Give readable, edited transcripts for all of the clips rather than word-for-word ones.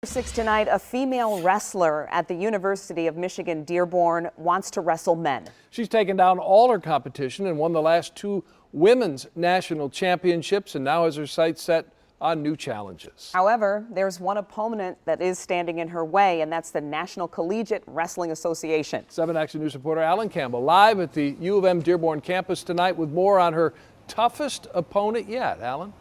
6 tonight, a female wrestler at the University of Michigan-Dearborn wants to wrestle men. She's taken down all her competition and won the last 2 women's national championships and now has her sights set on new challenges. However, there's one opponent that is standing in her way, and that's the National Collegiate Wrestling Association. 7 Action News reporter Alan Campbell live at the U of M Dearborn campus tonight with more on her toughest opponent yet. Alan?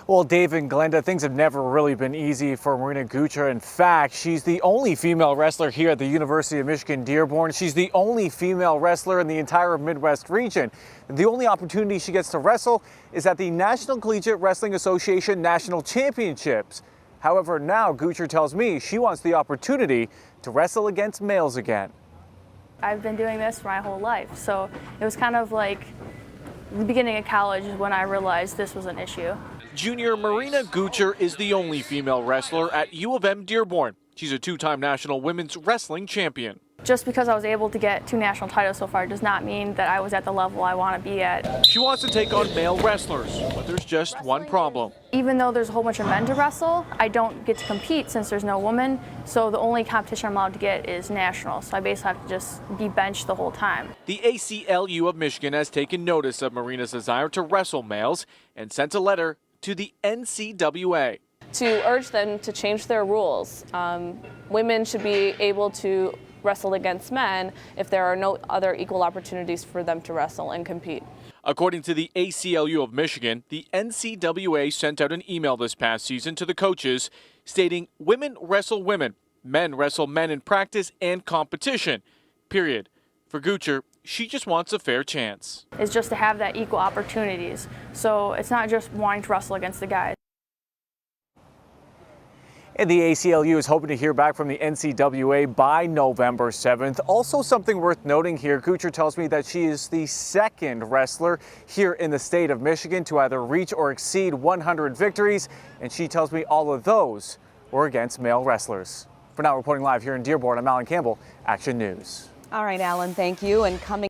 Well, Dave and Glenda, things have never really been easy for Marina Gucher. In fact, she's the only female wrestler here at the University of Michigan-Dearborn. She's the only female wrestler in the entire Midwest region. And the only opportunity she gets to wrestle is at the National Collegiate Wrestling Association National Championships. However, now Gucher tells me she wants the opportunity to wrestle against males again. I've been doing this my whole life, so it was kind of like the beginning of college when I realized this was an issue. Junior Marina Gucher is the only female wrestler at U of M Dearborn. She's a 2-time national women's wrestling champion. Just because I was able to get 2 national titles so far does not mean that I was at the level I want to be at. She wants to take on male wrestlers, but there's just one problem. Even though there's a whole bunch of men to wrestle, I don't get to compete since there's no woman, so the only competition I'm allowed to get is national, so I basically have to just be benched the whole time. The ACLU of Michigan has taken notice of Marina's desire to wrestle males and sent a letter to the NCAA. To urge them to change their rules. Women should be able to wrestle against men if there are no other equal opportunities for them to wrestle and compete. According to the ACLU of Michigan, the NCAA sent out an email this past season to the coaches stating women wrestle women, men wrestle men in practice and competition, period. For Gucher, she just wants a fair chance. It's just to have that equal opportunities. So it's not just wanting to wrestle against the guys. And the ACLU is hoping to hear back from the NCAA by November 7th. Also something worth noting here, Gucher tells me that she is the 2nd wrestler here in the state of Michigan to either reach or exceed 100 victories. And she tells me all of those were against male wrestlers. For now, reporting live here in Dearborn, I'm Alan Campbell, Action News. All right, Alan, thank you. And coming